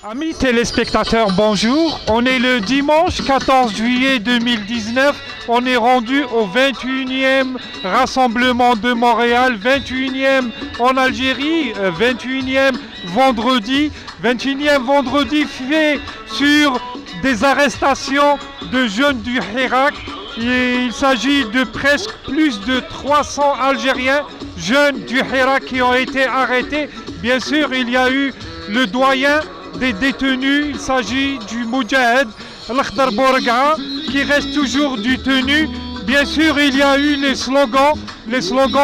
Amis téléspectateurs, bonjour. On est le dimanche 14 juillet 2019. On est rendu au 21e rassemblement de Montréal, 21e en Algérie, 21e vendredi. 21e vendredi fait sur des arrestations de jeunes du Hirak. Il s'agit de presque plus de 300 Algériens, jeunes du Hirak qui ont été arrêtés. Bien sûr, il y a eu le doyen des détenus, il s'agit du Moudjahed, l'Akhdar Bourga, qui reste toujours détenu. Bien sûr, il y a eu les slogans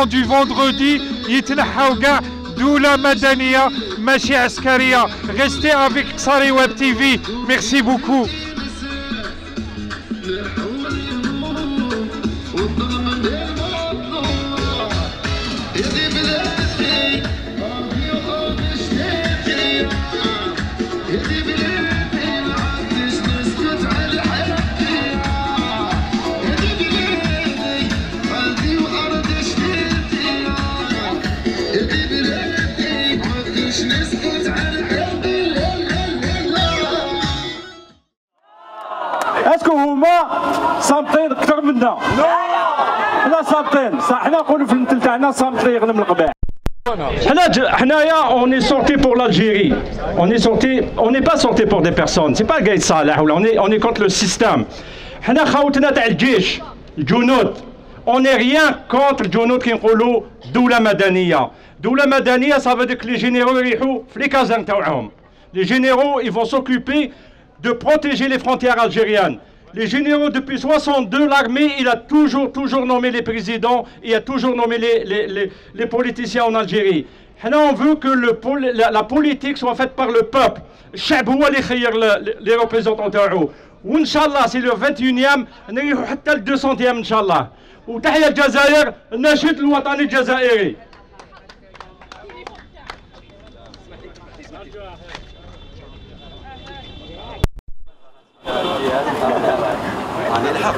du vendredi, Yitnahaw K'a, Doula Madaniya, Machi Askariya. Restez avec Ksari Web TV. Merci beaucoup. اسكو هما صامتين اكثر منا؟ لا صامتين، حنا نقولوا في المثل تاعنا صامتين يغنم القباح. حنايا on est sorti pour l'Algérie. On n'est pas sorti pour des personnes. C'est pas Gaïd Salah ou on est contre le système. حنا خاوتنا تاع الجيش الجنود. On n'est rien contre الجنود كي نقولوا دولة مدنية. دولة مدنية ça veut dire que les généraux يريحوا في لي كازان تاعهم. Les généraux ils vont s'occuper de protéger les frontières algériennes. Les généraux, depuis 62, l'armée, il a toujours nommé les présidents, il a toujours nommé les politiciens en Algérie. On veut que la politique soit faite par le peuple. Les représentants. Inch'Allah, c'est le 21e, on est le 200e, Inch'Allah. Ou Tahia Jazair, Nachid l'Ouatani Jazairi. عن الحق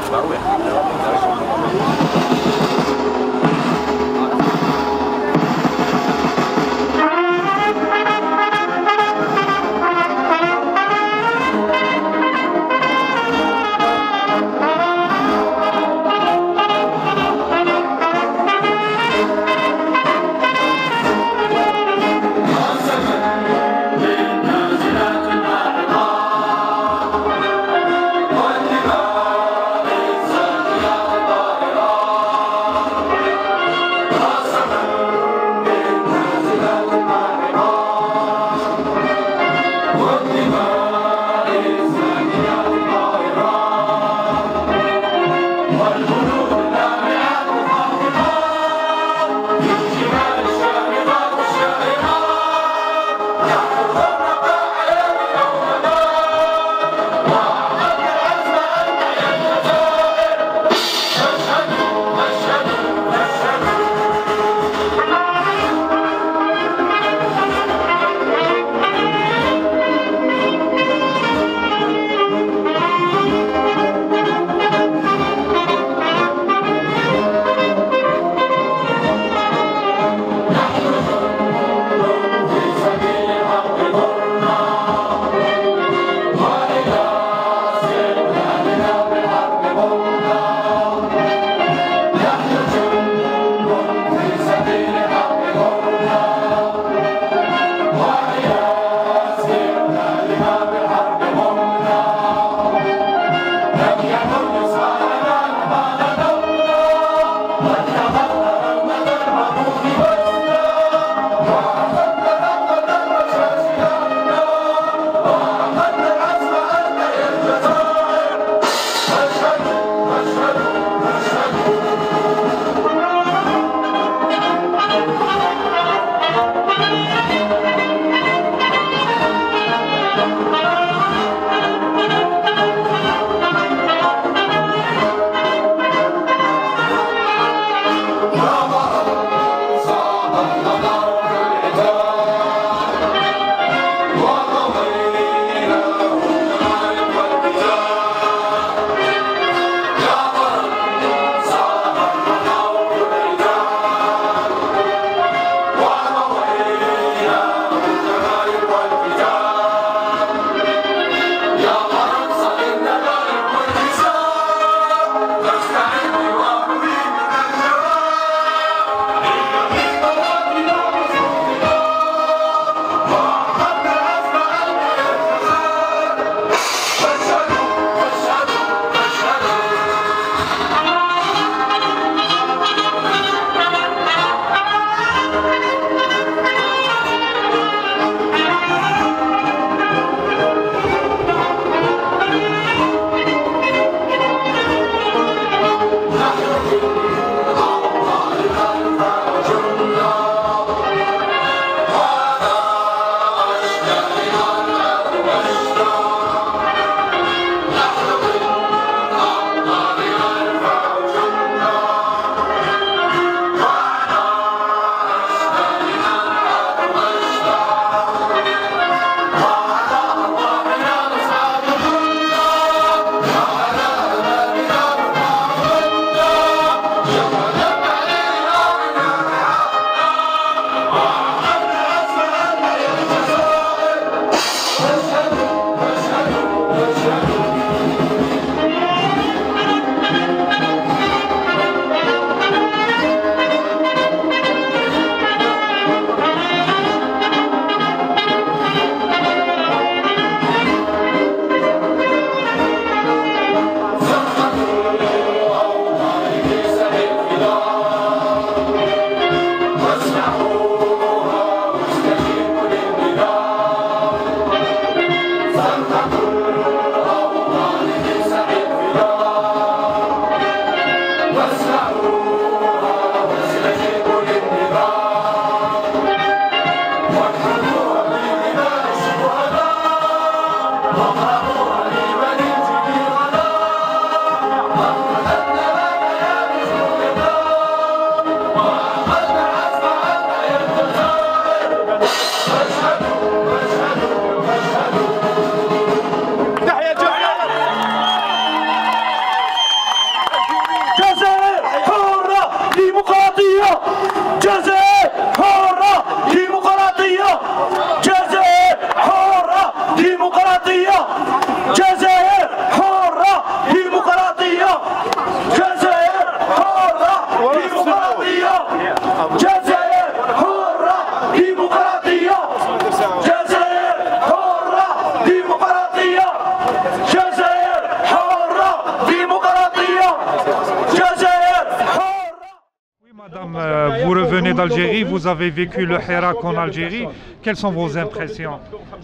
vous revenez d'Algérie, vous avez vécu le Hirak en Algérie. Quelles sont vos impressions?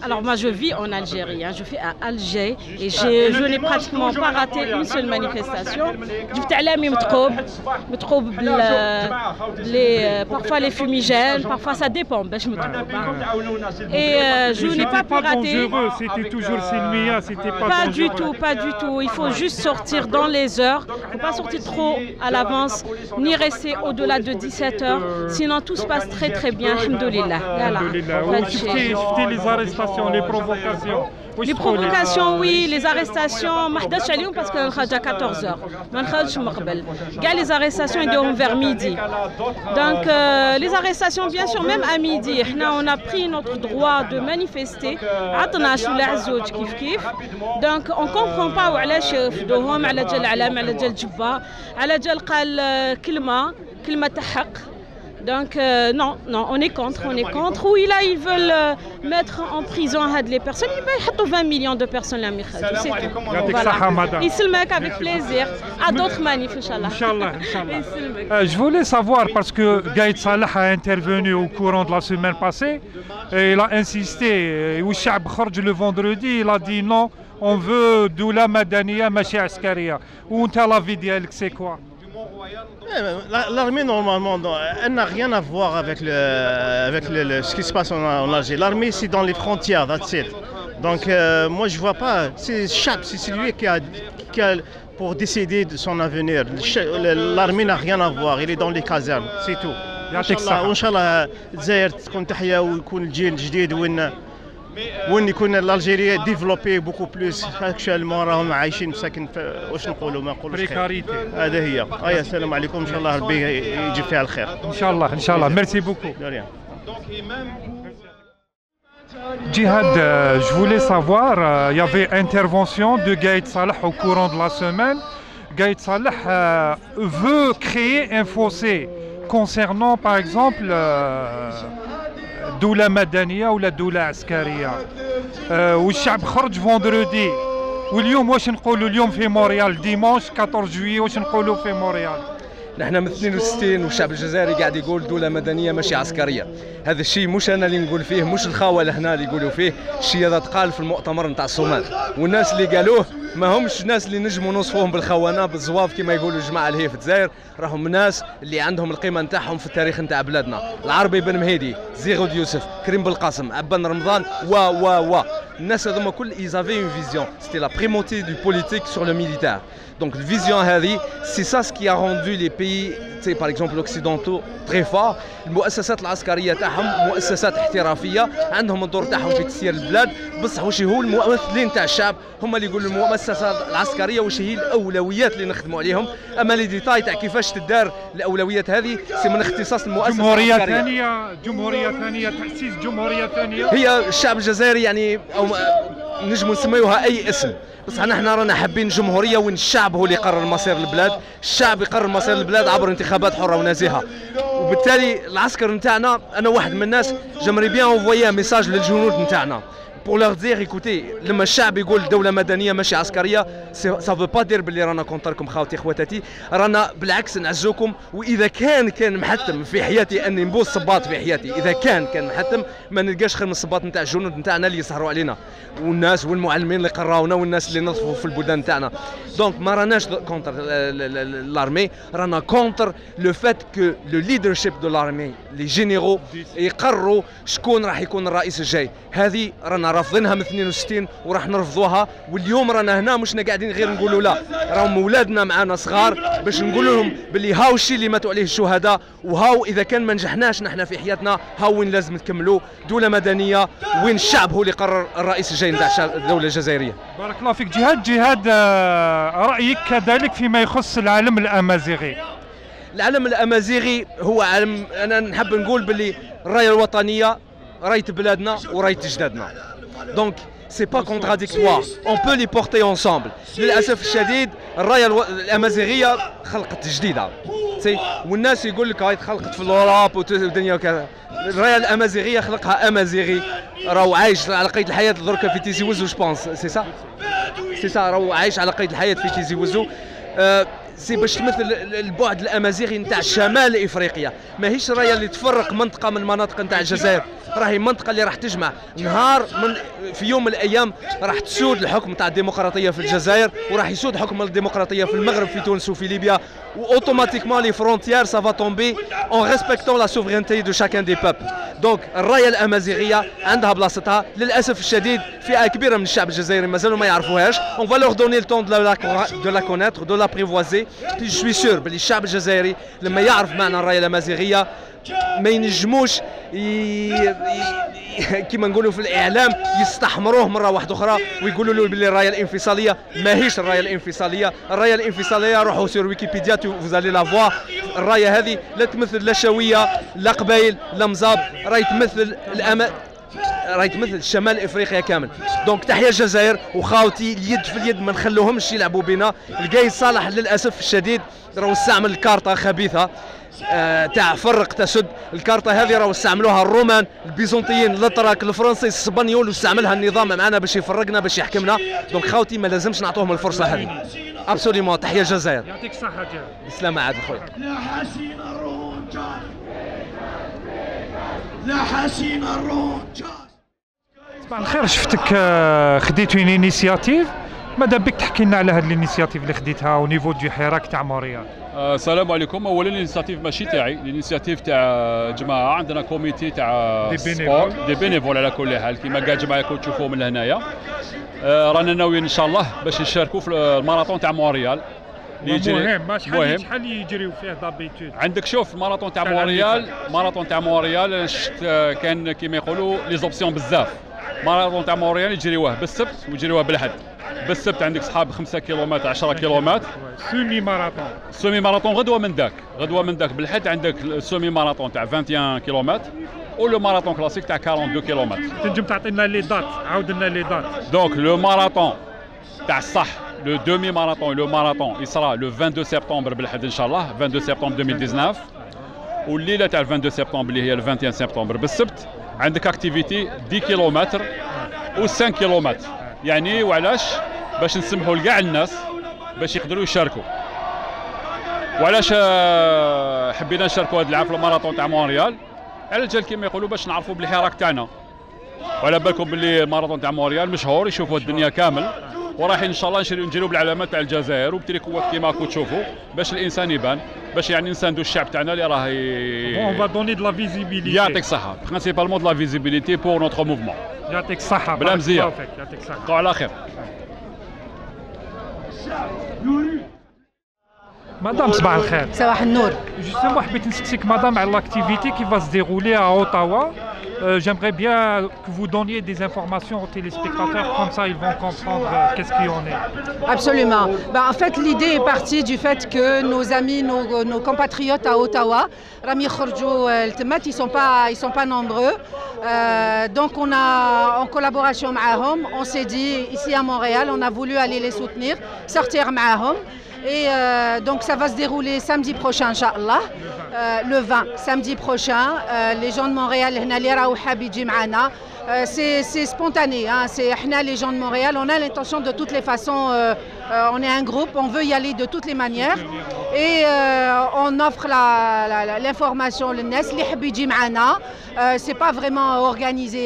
Alors moi je vis en Algérie, hein. Je fais à Alger et je n'ai pratiquement pas raté une seule manifestation. Parfois les fumigènes, parfois ça dépend, je me trompe. Et je n'ai pas pu rater. C'était toujours Silmia, c'était pas dangereux. Pas du tout. Il faut juste sortir dans les heures. Il ne faut pas sortir trop à l'avance, ni rester au-delà de 17 heures. Sinon tout se passe très très bien, alhamdoulilah. Les arrestations, les provocations. Les provocations, oui, les arrestations, parce qu'on est à 14h. Les arrestations, ils sont vers midi. Donc, les arrestations, bien sûr, même à midi, on a pris notre droit de manifester. Donc, on ne comprend pas où على شافدوهم على جال علام على جال جبا على جال قال كلمة تحق. Donc non, on est contre. Oui, là, ils veulent mettre en prison les personnes. Ils veulent 20 millions de personnes là, voilà. Ils se mettent avec plaisir à d'autres manifs, Inch'Allah. Je voulais savoir, parce que Gaïd Salah a intervenu au courant de la semaine passée, et il a insisté, le vendredi, il a dit non, on veut Doula Madaniya, Machi Askaria. Où t'as la vie d'elle, c'est quoi? L'armée, normalement, elle n'a rien à voir avec ce qui se passe en Algérie. L'armée, c'est dans les frontières, that's it. Donc, moi, je ne vois pas. C'est lui qui a pour décider de son avenir. L'armée n'a rien à voir. Il est dans les casernes, c'est tout. Inch'Allah, الجزائر تكون تحيا ويكون الجيل الجديد وين يكون الجزائري ديفلوبي بوكو بلوس. اكشوالمون راهم عايشين مساكن واش نقولوا ما نقولوش بريكاريتي. هذا هي. السلام عليكم، ان شاء الله ربي يجيب فيها الخير. ان شاء الله. Merci beaucoup. Djihad, je voulais savoir, il y avait intervention de Gaïd Salah au courant de la semaine. Gaïd Salah veut créer un fossé concernant par exemple Doula Madaniya ou la Doula Askaria. والشعب خرج فوندردي واليوم واش نقولوا اليوم في مونريال ديمانش 14 جويي واش نقولوا في مونريال؟ نحن من 62 والشعب الجزائري قاعد يقول دولة مدنية ماشي عسكرية. هذا الشيء مش أنا اللي نقول فيه، مش الخاوة لهنا اللي يقولوا فيه، الشيء هذا تقال في المؤتمر نتاع الصومال، والناس اللي قالوه ما همش الناس اللي نجموا نوصفوهم بالخونة بالزواف كما يقولوا الجماعة اللي هي في الجزائر، راهم ناس اللي عندهم القيمة نتاعهم في التاريخ نتاع بلادنا. العربي بن مهيدي، زيغود يوسف، كريم بالقاسم، عبان رمضان الناس هذوما كل ils avaient une vision, c'était la primauté du politique sur le militaire. Donc la vision هذه c'est ça ce qui a rendu les pays par exemple occidentaux très forts. المؤسسات العسكرية تاعهم مؤسسات احترافية عندهم الدور تاعهم في تسيير البلاد، بصح واش هو الممثلين تاع الشعب هم اللي يقولوا المؤسسات العسكرية واش هي الأولويات اللي نخدموا عليهم. أما لي ديتاي تاع كيفاش تدار الأولويات هذه سي من اختصاص المؤسسة العسكرية. جمهورية ثانية، تأسيس جمهورية ثانية. هي الشعب الجزائري يعني أو نجموا نسميوها أي اسم، بس نحن رانا حابين جمهوريه وين الشعب هو اللي يقرر مصير البلاد، الشعب يقرر مصير البلاد عبر انتخابات حره ونزيهه. وبالتالي العسكر نتاعنا انا واحد من الناس جمري بيان انفويا ميساج للجنود نتاعنا pour leur dire écoutez لما الشعب يقول دولة مدنية ماشي عسكرية ça veut pas dire باللي رانا كونتركم خاوتي خواتاتي، رانا بالعكس نعزوكم. واذا كان محتم في حياتي اني نبوس صباط في حياتي، اذا كان محتم ما نلقاش خير من الصباط نتاع الجنود نتاعنا اللي يسهروا علينا والناس والمعلمين اللي قراونا والناس اللي نظفوا في البلدان نتاعنا. دونك ما راناش كونتر لارمي، رانا كونتر لو فات كو لو ليدرشيب دو لارمي لي جينيرو يقرروا شكون راح يكون الرئيس الجاي. هذه رانا رافضينها من 62 وراح نرفضوها. واليوم رانا هنا مش قاعدين غير نقولوا لا، راهم اولادنا معانا صغار باش نقول لهم باللي هاو الشيء اللي ماتوا عليه الشهداء، وهاو اذا كان ما نجحناش نحن في حياتنا هاو وين لازم نكملوا دولة مدنية وين الشعب هو اللي قرر الرئيس الجاي نتاع الدولة الجزائرية. بارك الله فيك. جهاد رأيك كذلك فيما يخص العالم الأمازيغي؟ العالم الأمازيغي هو عالم أنا نحب نقول باللي الراية الوطنية راية بلادنا وراية جدادنا. دونك سي با كونتراديكتوار، اون بو لي بورتي انصامبل. للاسف الشديد الرايه الامازيغيه خلقت جديده والناس يقول لك هاي تخلقت في الاوروب والدنيا وكذا. الرايه الامازيغيه خلقها امازيغي راهو عايش على قيد الحياه دركا في تيزي وزو. جو بونس سي سا راهو عايش على قيد الحياه في تيزي وزو. سي باش تمثل البعد الامازيغي نتاع شمال افريقيا، ماهيش رايه اللي تفرق منطقه من المناطق نتاع الجزائر، راهي منطقه اللي راح تجمع نهار في يوم من الايام راح تسود الحكم نتاع الديمقراطيه في الجزائر، وراح يسود حكم الديمقراطيه في المغرب في تونس وفي ليبيا، واوتوماتيكمون لي فرونتيير سافا تومبي اون ريسبكتون لا سوفرينتي دو شاكان دي بوبل. دونك الرايه الامازيغيه عندها بلاصتها، للاسف الشديد فئه كبيره من الشعب الجزائري مازالوا ما يعرفوهاش. اون فالور دوني لو طون دو لا كونيتر دو لا بريفوازي. جو سوي سور بلي الشعب الجزائري لما يعرف معنى الرايه الامازيغيه ما ينجموش كيما نقولوا في الاعلام يستحمروه مره واحده اخرى ويقولوا له بلي الرايه الانفصاليه ماهيش الرايه الانفصاليه. الرايه الانفصاليه روحوا سور ويكيبيديا فوزالي لا فوا. الرايه هذه لا تمثل لا شويه لا قبائل لا مزاب، راهي تمثل راهي تمثل شمال افريقيا كامل. دونك تحيا الجزائر وخاوتي اليد في اليد ما نخلوهمش يلعبوا بنا. القايد صالح للاسف الشديد راهو استعمل الكارطه خبيثه تاع فرق تسد. الكارطه هذه راهو استعملوها الرومان البيزنطيين الاتراك الفرنسي الاسبانيول، واستعملها النظام معنا باش يفرقنا باش يحكمنا. دونك خاوتي ما لازمش نعطوهم الفرصه هذه. ابسوليمون. تحيا الجزائر. يعطيك الصحه جاب. بالسلامه عاد خويا. لا حسين الرونجان، لا حسين الرونجان. صباح الخير، شفتك خديت اون انيسياتيف، ماذا بك تحكي لنا على هذه الانيسياتيف اللي خديتها او نيفو دو حراك تاع مونريال؟ السلام عليكم. اولا الانيسياتيف ماشي تاعي، الانيسياتيف تاع جماعه، عندنا كوميتي تاع سبور دي بينيفول على كل حال كيما كاع جماعه كنتو تشوفوا من هنايا. رانا ناويين ان شاء الله باش نشاركوا في الماراثون تاع مونريال اللي يجري. مهم. شحال يجريو فيه دابيتود؟ عندك شوف الماراثون تاع مونريال، الماراثون تاع مونريال كان كيما يقولوا لي زوبسيون بزاف. ماراثون تاع مونريال يجريوه بالسبت ويجريوه بالحد. بالسبت عندك صحاب 5 كيلومتر 10 كيلومتر سومي ماراثون. سومي ماراثون غدوه من ذاك بالحد عندك السومي ماراثون تاع 21 كيلومتر ولو ماراثون كلاسيك تاع 42 كيلومتر. تنجم تعطينا لي دات؟ عاود لنا لي دات. دونك لو ماراثون تاع الصح لو دومي ماراثون لو ماراثون يصرا لو 22 سبتمبر بالحد ان شاء الله 22 سبتمبر 2019. والليله تاع 22 سبتمبر اللي هي 21 سبتمبر بالسبت عندك اكتيفيتي 10 كيلومتر و 5 كيلومتر. يعني وعلاش؟ باش نسمحوا لكاع الناس باش يقدروا يشاركوا. وعلاش حبينا نشاركوا هذا العام في الماراثون تاع مونريال؟ على جال كيما يقولوا باش نعرفوا بالحراك تاعنا. وعلى بالكم باللي الماراثون تاع مونريال مشهور يشوفوا الدنيا كامل، ورايحين ان شاء الله نديروا بالعلامات تاع الجزائر وبتريكوات كيما راكم تشوفوا باش الانسان يبان، باش يعني نساندوا الشعب تاعنا اللي راه اون فا دوني دو لا فيزيبيليتي. يعطيك الصحه، برينسيبالمون دو لا فيزيبيليتي بور نوتر موفمون. يعطيك الصحه. بلا مزيان. يعطيك الصحه. بقوا على خير. مدام صباح الخير. صباح النور. Justement, حبيت نسقسيك مدام على l'activité qui va se dérouler à Ottawa. J'aimerais bien que vous donniez des informations aux téléspectateurs, comme ça ils vont comprendre qu'est-ce qu'il en est. Absolument. En fait, l'idée est partie du fait que nos amis, nos compatriotes à Ottawa, Rami Khorjou, ils sont pas nombreux. Donc on a, en collaboration avec eux, on s'est dit, ici à Montréal, on a voulu aller les soutenir, sortir avec eux. Et donc ça va se dérouler samedi prochain, Inch'Allah, le 20, samedi prochain. Les gens de Montréal, c'est spontané, hein, c'est les gens de Montréal, on a l'intention de toutes les façons, on est un groupe, on veut y aller de toutes les manières. Et on offre l'information, le NES, c'est pas vraiment organisé,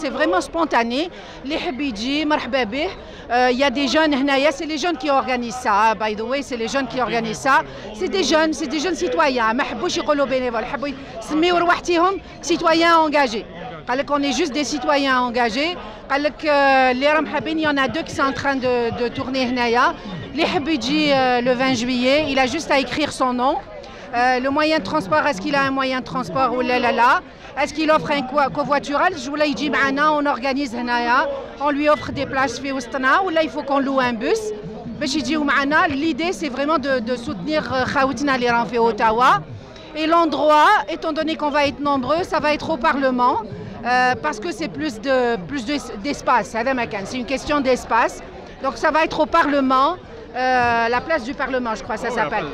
c'est vraiment spontané. Les Habidji, Marhababih, il y a des jeunes, c'est les jeunes qui organisent ça, by the way, c'est les jeunes qui organisent ça. C'est des jeunes citoyens, citoyens engagés. On est juste des citoyens engagés. Il y en a 2 qui sont en train de tourner les Habidji le 20 juillet, il a juste à écrire son nom. Le moyen de transport, est-ce qu'il a un moyen de transport ou là? Est-ce qu'il offre un covoitural? On organise, on lui offre des places ou là il faut qu'on loue un bus. L'idée c'est vraiment de soutenir Khaoutina les fait Ottawa. Et l'endroit, étant donné qu'on va être nombreux, ça va être au Parlement. Parce que c'est plus d'espace. C'est une question d'espace. Donc ça va être au Parlement. La place du Parlement, je crois que ça s'appelle.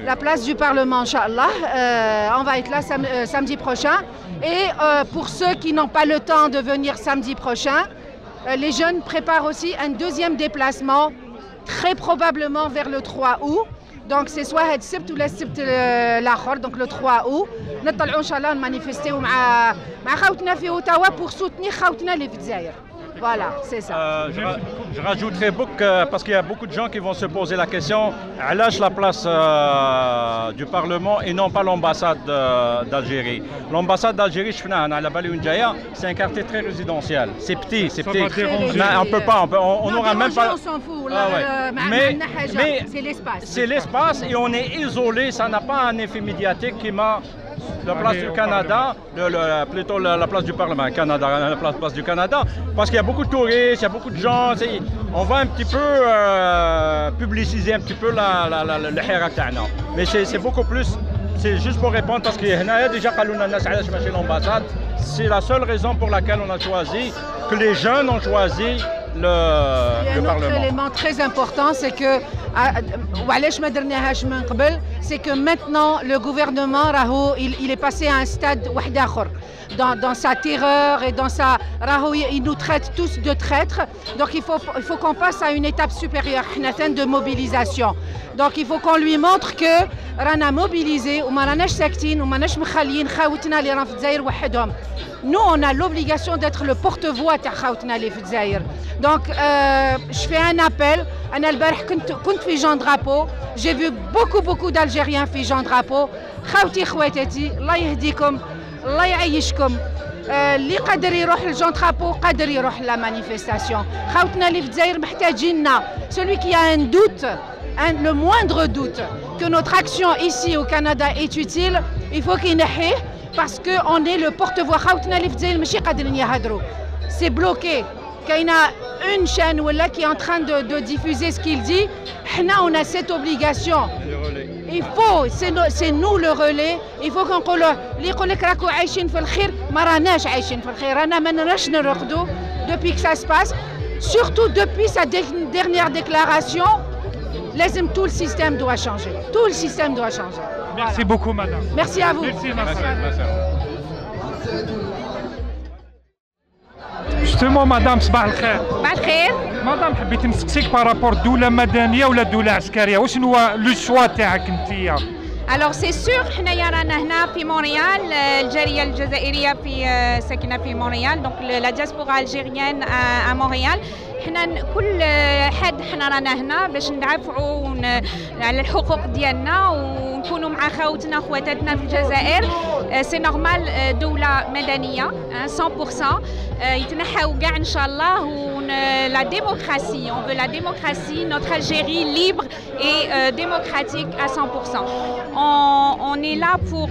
La place du Parlement, Inch'Allah. On va être là samedi prochain. Et pour ceux qui n'ont pas le temps de venir samedi prochain, les jeunes préparent aussi un deuxième déplacement très probablement vers le 3 août. Donc c'est soit هاد السبت ولا السبت الاخر donc le 3 août نطلعوا ان شاء الله نمانيفيستيو مع خوتنا في اوتاوا pour soutenir خوتنا اللي في الجزائر. Voilà, c'est ça. Je rajouterai parce qu'il y a beaucoup de gens qui vont se poser la question, à l'âge la place du Parlement et non pas l'ambassade d'Algérie. L'ambassade d'Algérie, c'est un quartier très résidentiel. C'est petit, c'est petit. On peut pas, on n'aura même pas. On s'en fout. Mais c'est l'espace. C'est l'espace et on est isolé, ça n'a pas un effet médiatique qui m'a. La place du Canada, plutôt la place du Parlement, Canada, la place du Canada, parce qu'il y a beaucoup de touristes, il y a beaucoup de gens, on va un petit peu publiciser un petit peu le Hirak Ta'na. Mais c'est beaucoup plus, c'est juste pour répondre, parce qu'il y a déjà l'ambassade, c'est la seule raison pour laquelle on a choisi, que les jeunes ont choisi le Parlement. Un autre élément très important, c'est que c'est que maintenant le gouvernement il est passé à un stade dans sa terreur et dans sa il nous traite tous de traîtres. Donc il faut qu'on passe à une étape supérieure de mobilisation. Donc il faut qu'on lui montre que رانا mobilisés وما راناش ساكتين وما راناش مخليين خاوتنا اللي راهم في الجزائر وحدهم. Nous on a l'obligation d'être le porte-voix تاع خاوتنا اللي في الجزائر. Donc je fais un appel. أنا البارح كنت في جان درابو. J'ai vu beaucoup d'Algériens في جان درابو. خاوتي خواتاتي الله يهديكم الله يعيشكم. اللي قادر يروح لجان درابو قادر يروح لا مانيفيستاسيون. خاوتنا اللي في الجزائر محتاجيننا. Celui qui a un doute, le moindre doute que notre action ici au Canada est utile, il faut qu'il نحيه parce qu'on est le porte-voix. خاوتنا اللي في الجزائر ماشي قادرين يهضروا. C'est bloqué. Il y a une chaîne qui est en train de diffuser ce qu'il dit. On a cette obligation. Il faut, c'est nous le relais. Il faut qu'on dise, اللي يقول لك راكو عايشين في الخير ما راناش عايشين في الخير. رانا ما نراش نرقدوا depuis que ça se passe. Surtout depuis sa dernière déclaration, tout le système doit changer. Tout le système doit changer. Merci beaucoup, madame. Merci à vous. Merci. Justement, madame, صباح الخير. صباح الخير. مدام حبيت نسقسيك بارابور دولة مدنية ولا دولة عسكرية، واش هو لو شوا تاعك انتيا؟ Alors c'est sûr حنايا رانا هنا في مونريال الجالية الجزائرية في ساكنة في مونريال دونك لا دياسبورا الجيريان à مونريال. حنا كل حد حنا رانا هنا باش ندافعوا على الحقوق ديالنا ونكونوا مع خاوتنا خواتاتنا في الجزائر. سي نورمال دولة مدنية 100% يتنحاو كاع ان شاء الله. La démocratie, on veut la démocratie, notre Algérie libre et démocratique à 100%. On est là pour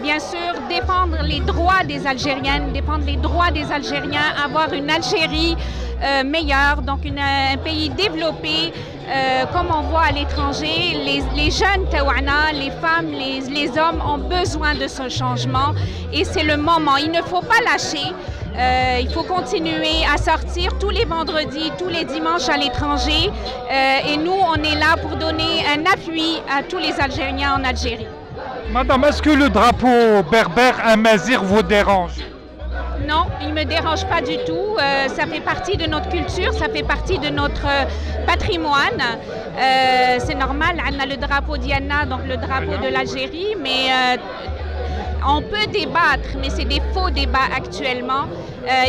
bien sûr défendre les droits des Algériennes, défendre les droits des Algériens, avoir une Algérie meilleure, donc un pays développé comme on voit à l'étranger. Les jeunes taouana, les femmes, les hommes ont besoin de ce changement et c'est le moment. Il ne faut pas lâcher. Il faut continuer à sortir tous les vendredis, tous les dimanches à l'étranger et nous on est là pour donner un appui à tous les Algériens en Algérie. Madame, est-ce que le drapeau berbère amazigh vous dérange? Non, il ne me dérange pas du tout. Ça fait partie de notre culture, ça fait partie de notre patrimoine. C'est normal, on a le drapeau Diana, donc le drapeau de l'Algérie, mais on peut débattre, mais c'est des faux débats actuellement.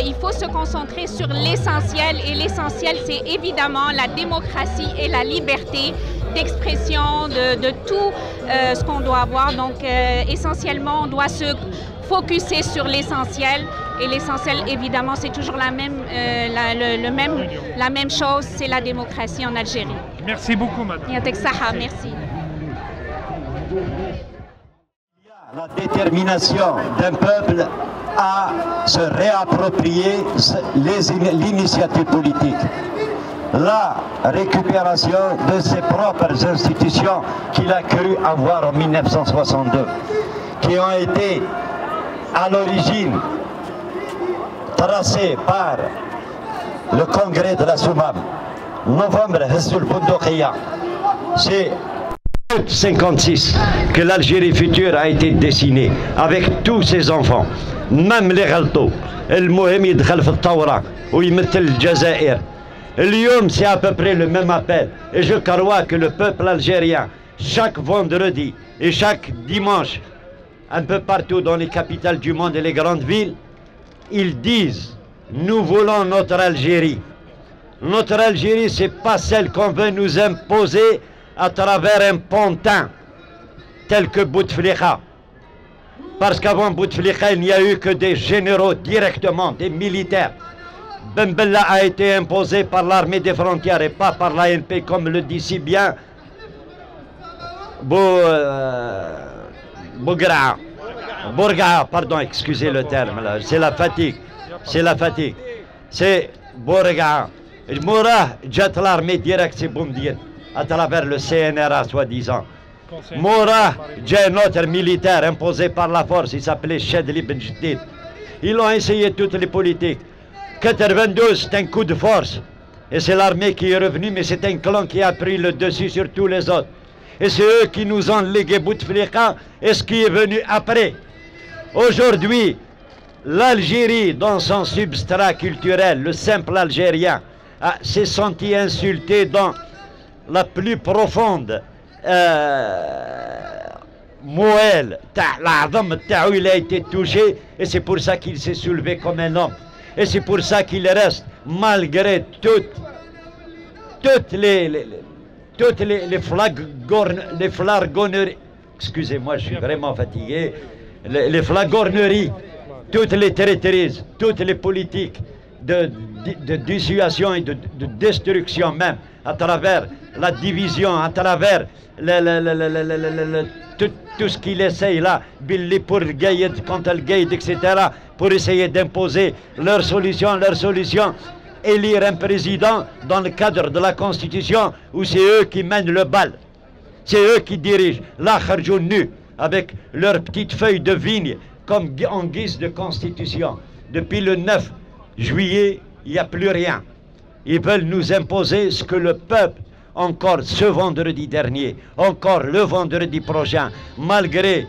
Il faut se concentrer sur l'essentiel et l'essentiel c'est évidemment la démocratie et la liberté d'expression de tout ce qu'on doit avoir. Donc essentiellement on doit se focuser sur l'essentiel et l'essentiel évidemment c'est toujours la même chose, c'est la démocratie en Algérie. Merci beaucoup madame. Merci. La détermination d'un peuple à se réapproprier l'initiative politique. La récupération de ses propres institutions qu'il a cru avoir en 1962, qui ont été à l'origine tracées par le congrès de la Soumam. Novembre, Hessul Boundoukhia. C'est 1956 que l'Algérie future a été dessinée avec tous ses enfants, même les Ghalto. المهم يدخل في الثورة ويمثل الجزائر L'IOM, c'est à peu près le même appel. Et je crois que le peuple algérien, chaque vendredi et chaque dimanche, un peu partout dans les capitales du monde et les grandes villes, ils disent « Nous voulons notre Algérie ». Notre Algérie, ce n'est pas celle qu'on veut nous imposer à travers un pantin tel que Bouteflika. Parce qu'avant Bouteflika, il n'y a eu que des généraux directement, des militaires. Ben Bella a été imposé par l'armée des frontières et pas par l'ANP, comme le dit si bien Bourga'a, pardon, excusez le terme, c'est la fatigue. C'est la fatigue. C'est Bourga'a. Moura, jette l'armée directe, c'est Boumdien, à travers le CNRA, soi-disant. Moura, j'ai un autre militaire imposé par la force, il s'appelait Chedli Ben Jdid. Ils ont essayé toutes les politiques. 92, c'est un coup de force. Et c'est l'armée qui est revenue, mais c'est un clan qui a pris le dessus sur tous les autres. Et c'est eux qui nous ont légué Bouteflika et ce qui est venu après. Aujourd'hui, l'Algérie, dans son substrat culturel, le simple Algérien, s'est senti insulté dans la plus profonde moelle. Il a été touché et c'est pour ça qu'il s'est soulevé comme un homme. Et c'est pour ça qu'il reste, malgré toutes les flagorneries, excusez-moi, je suis vraiment fatigué, les flagorneries, toutes les traîtrises, toutes les politiques de dissuasion et de destruction même, à travers la division, à travers tout ce qu'il essaye là, Billy pour le Gaïd contre le Gaïd, etc., pour essayer d'imposer leur solution, élire un président dans le cadre de la Constitution où c'est eux qui mènent le bal. C'est eux qui dirigent. Là, nu, avec leurs petites feuilles de vigne, comme en guise de Constitution. Depuis le 9 juillet, il n'y a plus rien. Ils veulent nous imposer ce que le peuple, encore ce vendredi dernier, encore le vendredi prochain, malgré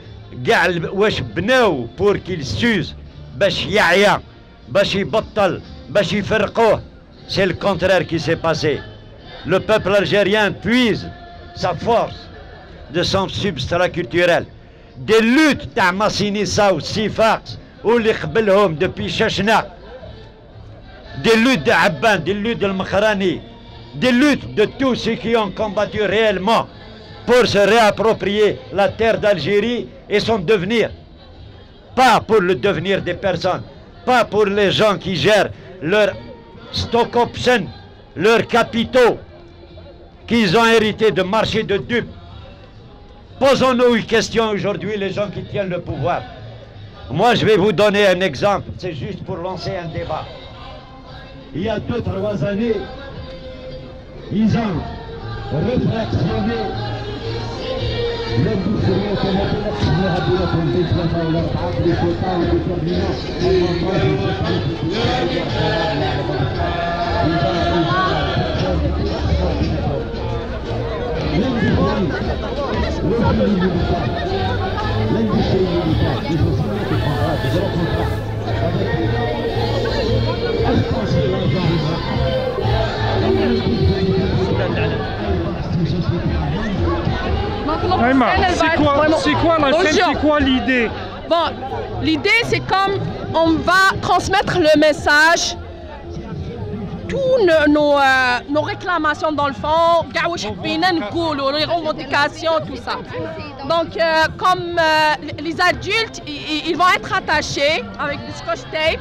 pour qu'ils s'usent, c'est le contraire qui s'est passé. Le peuple algérien puise sa force de son substrat culturel. Des luttes تاع Massinissa ou Sifax ou اللي قبلهم depuis Chechna, des luttes de Abban, des luttes de Makhrani, des luttes de tous ceux qui ont combattu réellement pour se réapproprier la terre d'Algérie et son devenir. Pas pour le devenir des personnes, pas pour les gens qui gèrent leur stock option, leurs capitaux qu'ils ont hérité de marchés de dupes. Posons-nous une question aujourd'hui, les gens qui tiennent le pouvoir. Moi, je vais vous donner un exemple, c'est juste pour lancer un débat. Il y a 2-3 années, ils ont réflexionné l'industrie c'est quoi la chaîne, c'est quoi l'idée? Bon, l'idée c'est comme on va transmettre le message, tous nos réclamations dans le fond, les revendications, tout ça. Donc comme les adultes, ils vont être attachés avec du scotch tape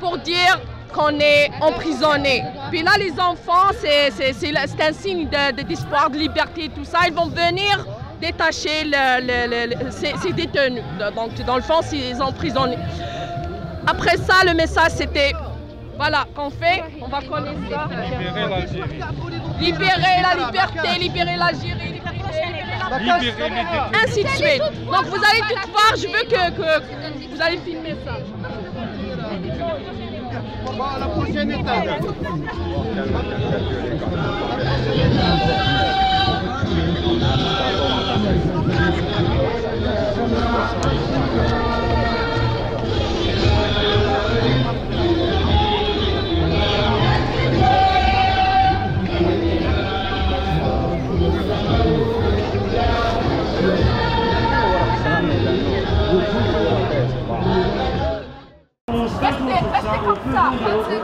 pour dire qu'on est emprisonné. Puis là, les enfants, c'est un signe d'espoir, de liberté, tout ça. Ils vont venir détacher ces détenus. Donc, dans le fond, ils sont emprisonnés. Après ça, le message, c'était, voilà, qu'on fait, on va connaître ça. Libérer l'Algérie. Libérer la liberté, libérer l'Algérie, ainsi de suite. Donc, vous allez tout voir, je veux que vous allez filmer ça. La prochaine étape.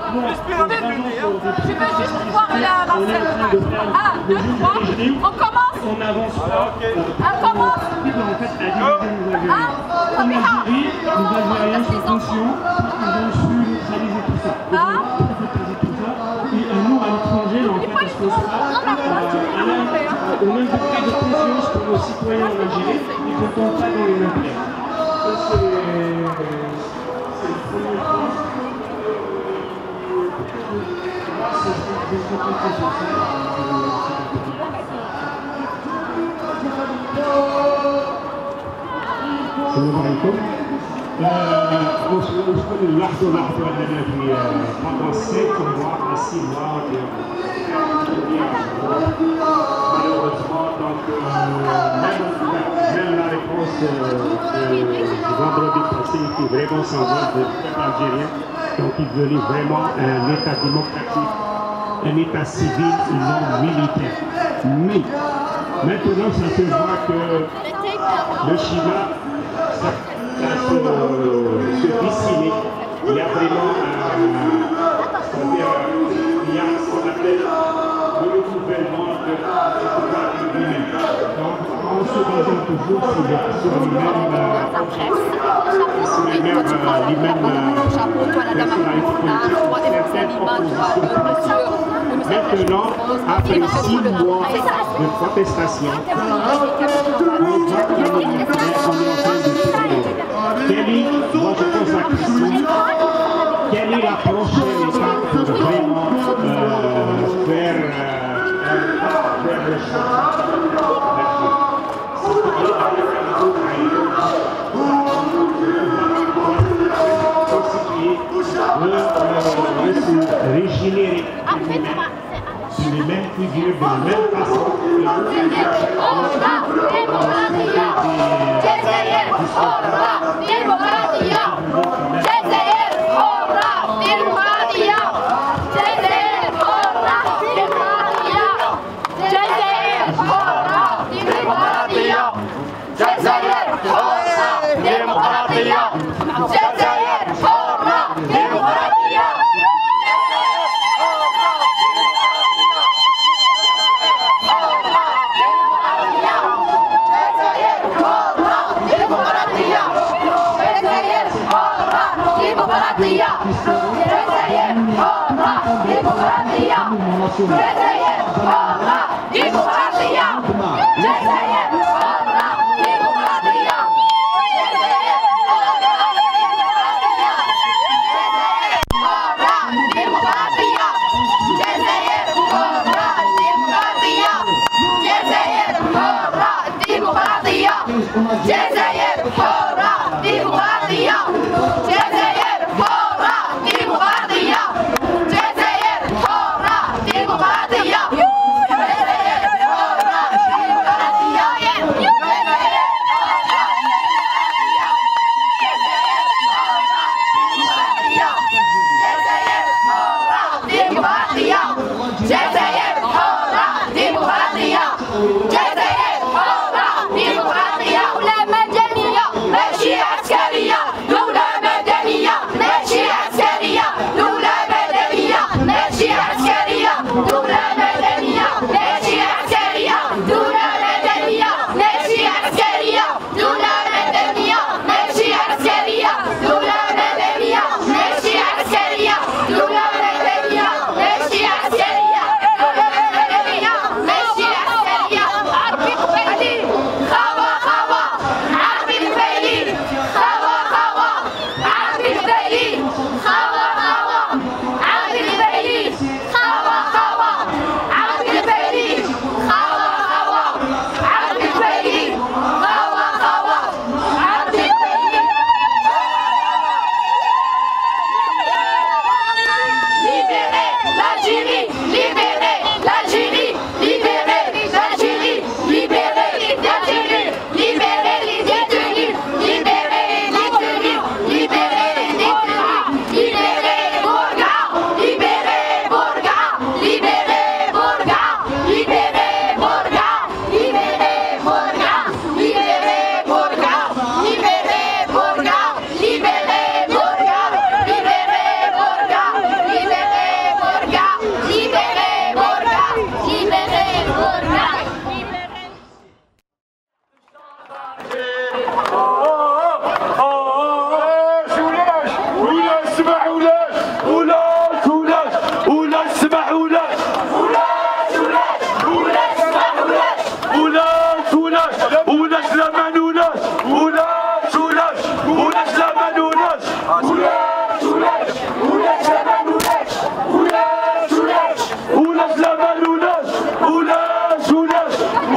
Je veux juste voir la scène. 1, 2, 3, on commence. On avance. On commence. En Algérie, les Algériens sont conscients qu'ils ont su neutraliser tout ça. Et nous, à l'étranger, en fait, parce qu'on sera au même degré de conscience que nos citoyens en Algérie, ils ne comptent pas dans les mêmes termes. Ça, c'est le premier point. السلام عليكم. شكون نلاحظوا اننا في pendant 7 mois à 6 mois malheureusement donc même la réponse du vendredi passé était vraiment semblable du peuple algérien. Donc il veulent vraiment un état démocratique, un état civil et non militaire. Mais maintenant ça se voit que le schéma se dessiner. Il y a vraiment il y a ce qu'on appelle le renouvellement de lui-même. Donc on se base toujours sur lui-même Maintenant, après 6 mois de protestation, on voit qu'on est en train de tourner. Moi je pose la question, quelle est la prochaine étape pour vraiment faire le régénérer les mêmes figures, de la même façon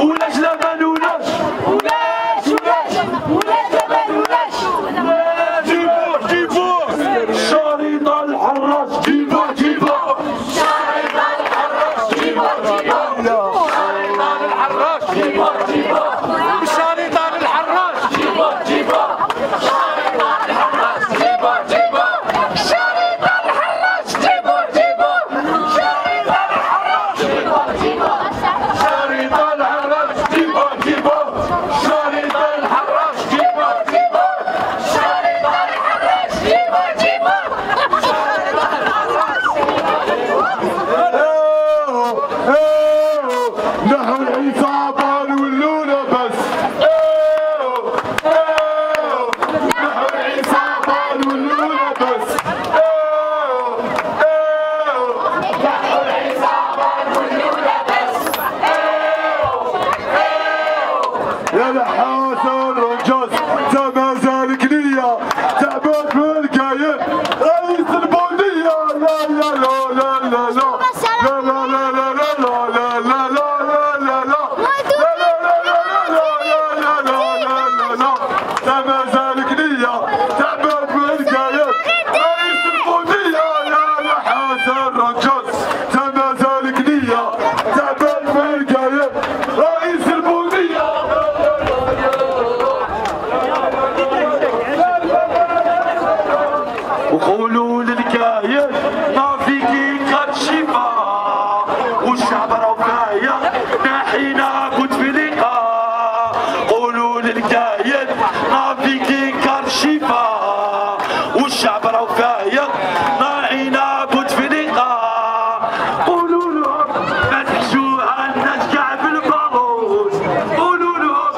ولاش لا ما نولاش ولاش لا ما نولاش جيبوه شريط الحراش جيبوه شريط الحراش جيبوه شريط الحراش جيبوه وقولوا للكاين ما فيكي كتشفى والشعب راه فايق ناحينا كنت في لقاء قولوا للكاين ما فيكي كتشفى والشعب راه فايق ناحينا كنت في لقاء قولوا لهم ما تحشوها الناس كاع بالبارود قولوا لهم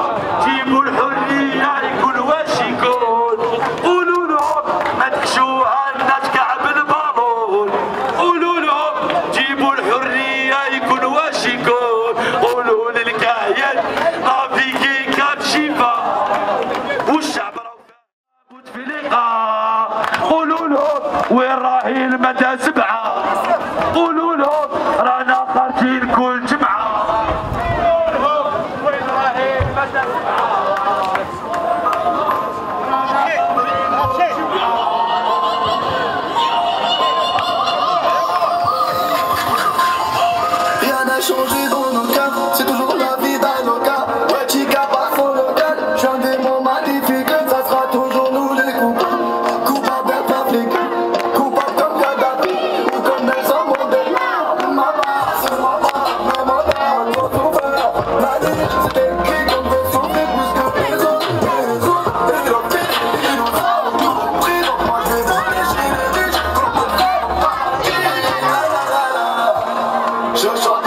جيبوا الحريه يكون واش يكون قولوا لهم ما تحشوها قولوا للكاين ما فيكي كتشفى والشعب راه في لقاء قولوا لهم وين راهي المدى سبعة قولوا لهم رانا خارجين كل جمعة وين راهي المدى سبعة Changer dans nos cas, c'est toujours la vie d'un local. Ouais, Chica passe au local. Je suis un démon magnifique, ça sera toujours nous les coupables. Coupables d'être Afrique, coupables comme Gaddafi ou comme Nelson Mandela. Maman, c'est moi, maman, trop souffert. La vie, c'est écrit qu'on veut souffrir plus que les autres. Les autres, et leur petit, ils nous ont tout pris. Donc moi, je vais m'enrichir les riches, qu'on peut faire partie. Je chante.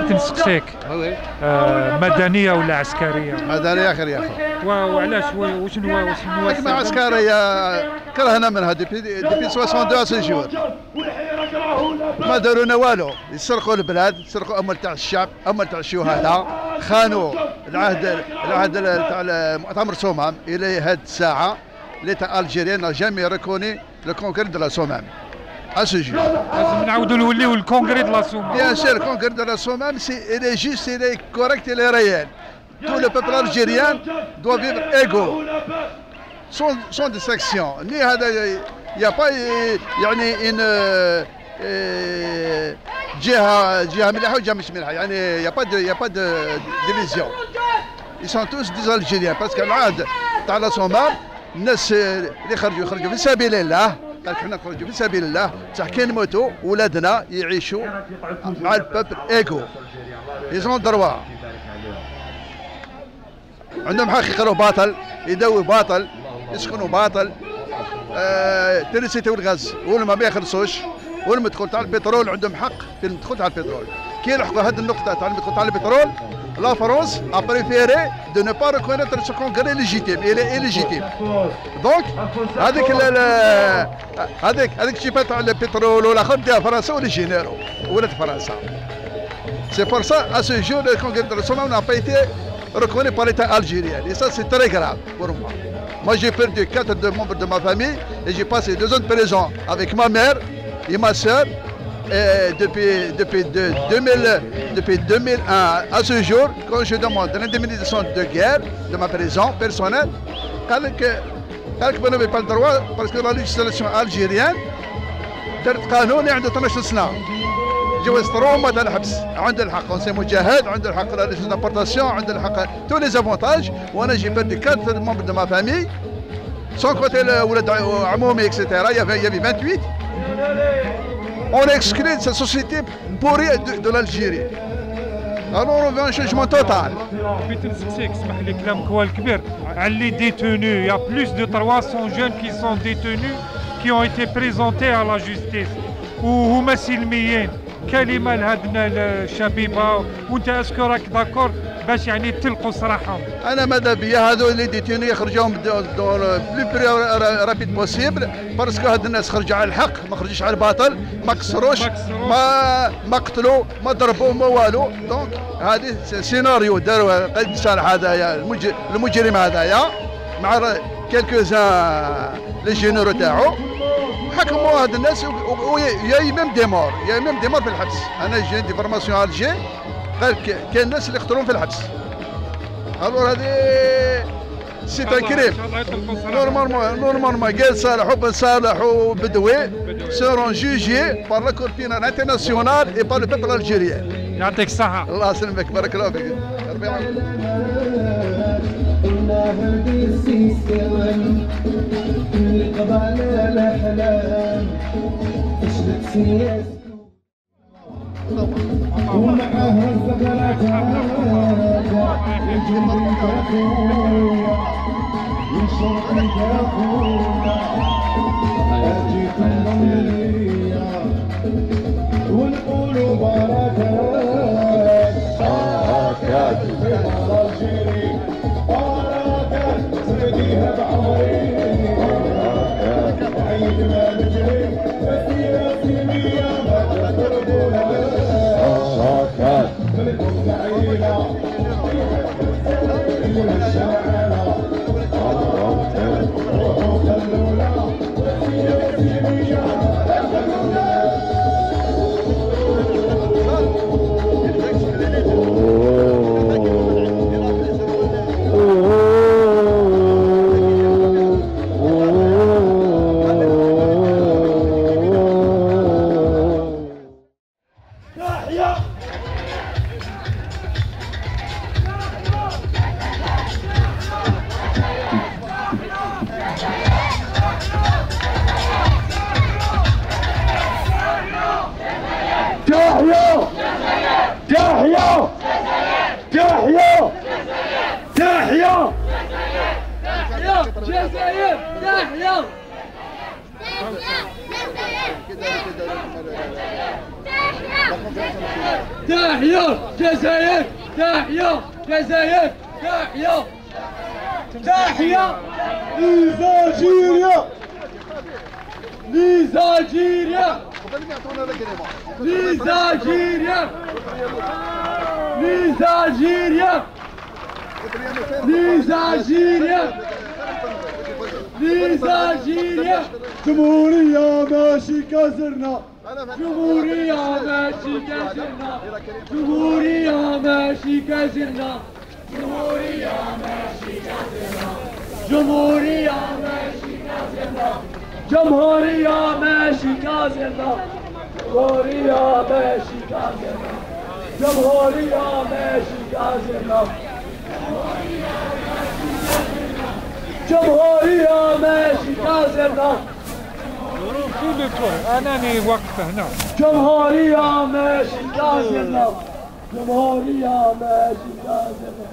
تنسقسيك مدنيه ولا عسكريه؟ مدنيه خير يا اخي. وعلاش وشنو الحكمه عسكريه كرهنا منها ديبي 62 سجور. ما داروا لنا والو، يسرقوا البلاد، يسرقوا اموال تاع الشعب، اموال تاع الشهداء، خانوا العهد تاع مؤتمر سومام الى هذه الساعه. ليتا الجيريان n'a jamais reconnu le congrès de la Sommam. À ce jour. لازم نعاودوا نوليو الكونغري دو لا سومام. Bien sûr, le congrès de la Sommam, il est juste, il est correct, il est réel. Tout le peuple algérien doit vivre égaux, sans distinction. Il n'y a pas une جهة مليحة وجهة مش مليحة، يعني il n'y a pas de division. Ils sont tous des Algériens parce que العهد تاع لا سومام الناس اللي يخرجوا في سبيل الله. قال حنا نخرجوا في سبيل الله، بصح كي نموتوا ولادنا يعيشوا مع البابل ايكو. يزون دروا عندهم حق يقراوا باطل، يداووا باطل، يسكنوا باطل، تريسيتي والغاز والما ما يخلصوش، والمدخول تاع البترول عندهم حق في المدخول تاع البترول. كي يلحقوا هذه النقطة تاع المدخول تاع البترول، لا فرنسا a préféré de ne pas reconnaître ce congrès légitime. Il est illégitime. Donc هذيك الشيبات تاع البترول والاخر ديال فرنسا اوريجينيرو ولاد فرنسا. C'est pour ça à ce jour le congrès de la Sommam n'a pas été reconnu par l'État algérien. Et ça c'est très grave pour moi. Moi j'ai perdu 4 membres de ma famille et j'ai passé 2 ans de prison avec ma mère et ma soeur. Et depuis 2001 à ce jour, quand je demande l'indemnisation de guerre de ma prison personnelle, vous n'avez pas le droit parce que la législation algérienne درت قانون اللي عنده 12 سنه جواز تروما تاع الحبس، عنده الحق كونسي مجاهد، عنده الحق لا ديبورتاسيون، عنده الحق تو لي زافونتاج. وانا جي بردي 4 membres de ma famille sans compter ولاد عمومي اكسيتيرا. Il y avait 28. On est exclu de cette société pourrie de l'Algérie. Alors on veut un changement total. اسمح لي كلامك هو الكبير. على لي détenus, il y a plus de 300 jeunes qui sont détenus qui ont été présentés à la justice. وهما سلميين. كلمه لهادنا الشبيبه وانت اسكو راك داكور باش يعني تلقوا صراحهم. انا ماذا بيا هذول اللي ديتوني يخرجوهم بلي رابيد بوسيبل باسكو هاد الناس خرجوا على الحق، ما خرجوش على الباطل، ما كسروش، ما قتلوا، ما ضربوا، ما والو. دونك هذه سيناريو داروا قائد الصالح هذايا المجرم هذايا مع كيلكوزان لي جينيرو تاعو، حكموا هاد الناس. يا ميم ديمور في الحبس. انا جي دي فورماسيون الجي قال كاين الناس اللي يقتلون في الحبس. الور هذه سي ان كريم. نورمالمون قال صالح وبن صالح وبدوي سيرون جوجي بار لا كور بينال انترناسيونال اي بار لو بيبل الجيريان. يعطيك الصحة. الله يسلمك، بارك الله فيك. ربي ومعها الزغلات وشربك اخونا اجيكم ضمنية ونقولوا بركات بركات الجيري بركات تسرديها بعمري بركات عيد ما نجري جمهورية ماشي كازرنا جمهورية ماشي كازرنا جمهورية ماشي كازرنا جمهورية ماشي كازرنا جمهورية ماشي كازرنا جمهورية ماشي كازرنا جمهورية ماشي كازرنا جمهورية ماشي كازرنا جمهورية ماشي كازرنا أناني وقت هنا جمهورية ماشي كازرنا جمهورية ماشي كازرنا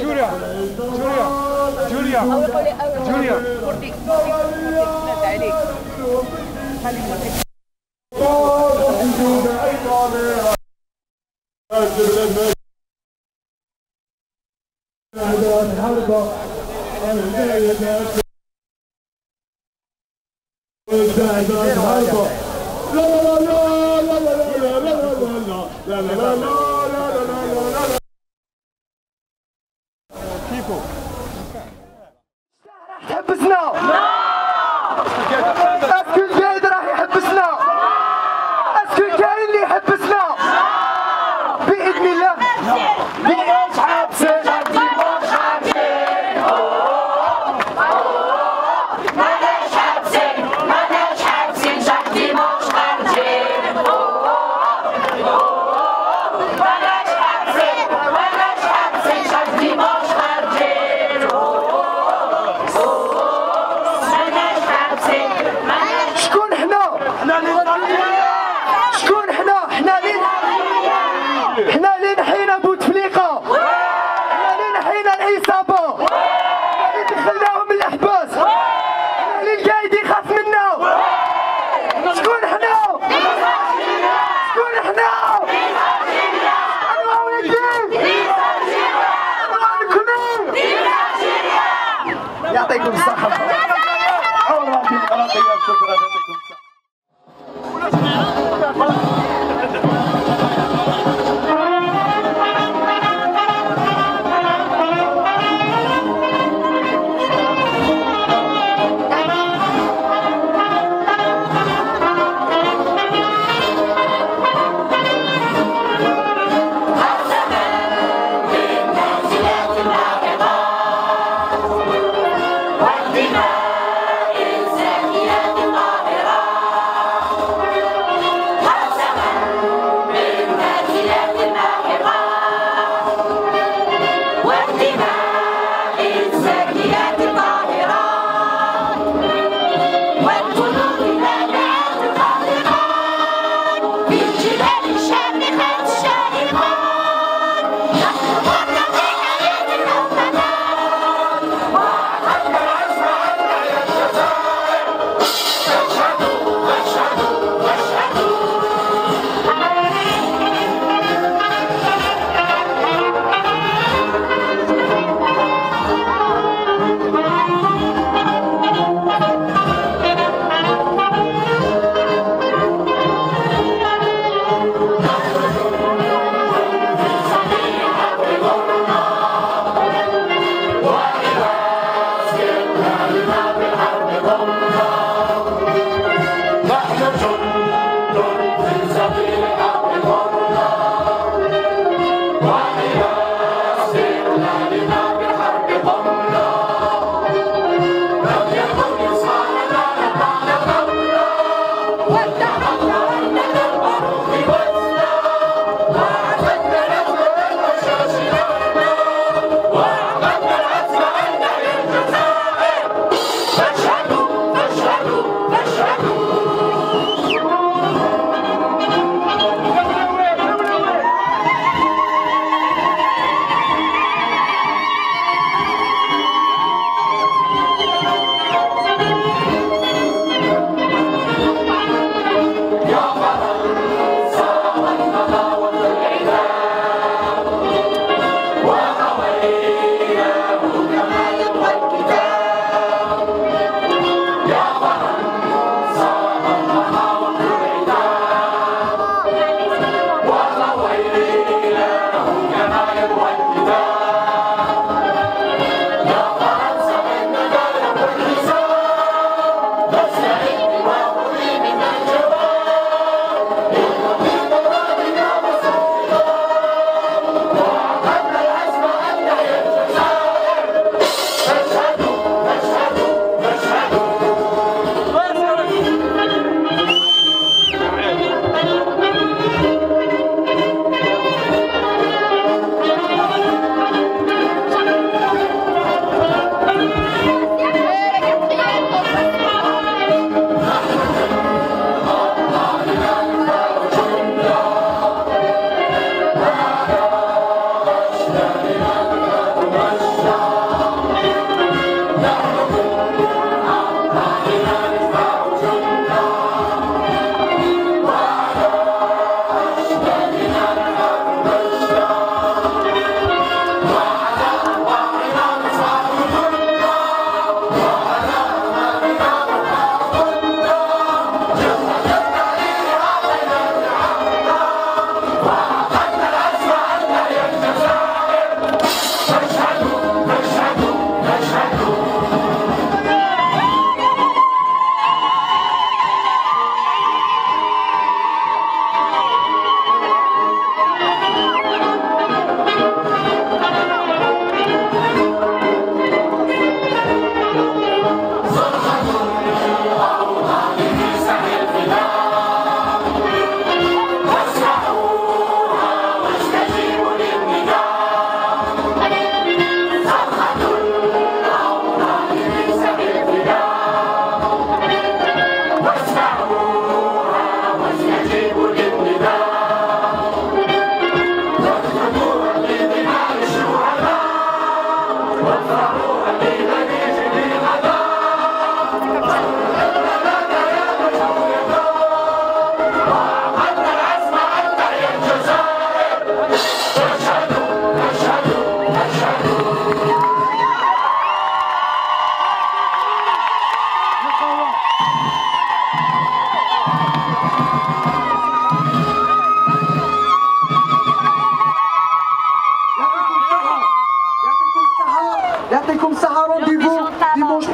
جوليا جوليا جوليا تحبسنا اسكو القايد راح يحبسنا اسكو كاين اللي يحبسنا باذن الله ماناش حابسين ماناش حابسين ماناش حابسين ماناش حابسين شحتي ماش خارجين ماناش حابسين شحتي ماش خارجين شكون حنا؟ شكون حنا؟ حنا اللي نحينا بوتفليقة حنا اللي نحينا العصابة حنا اللي دخلناهم للحباس حنا اللي القايد يخاف منا شكون حنا؟ شكون حنا؟ أيوا ولدي يعطيكم الصحة شكرا يعطيكم والدماء الزاكيات الطاهرات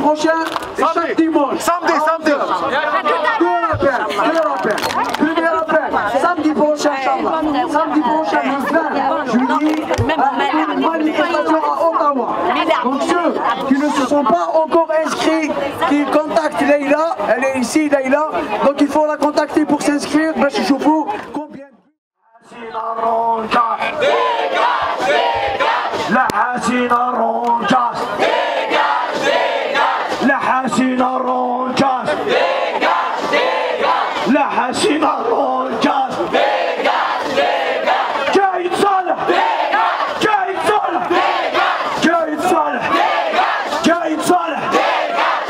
prochain, chaque dimanche. Samedi. Premier appel, samedi prochain, samedi prochain, le 20 juillet, une manifestation à Ottawa. Donc ceux qui ne se sont pas encore inscrits, qui contactent Leïla, elle est ici Leïla, donc il faut la contacter pour s'inscrire. باش يشوفوا combien لا حسين الرونجاس لا حسين الرونجاس لا حسين الرونجاس جاي صالح جاي صالح جاي صالح جاي صالح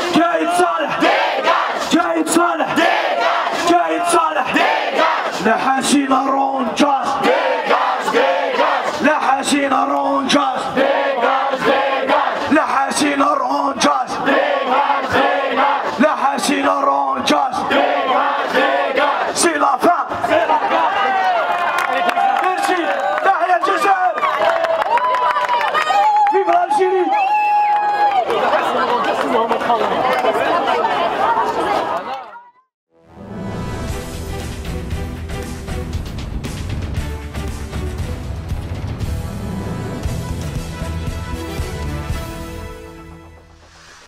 جاي صالح جاي صالح جاي صالح لا حسين الرونجاس لا حسين الرونجاس لا حسين الرونجاس لا حسين الرونجاس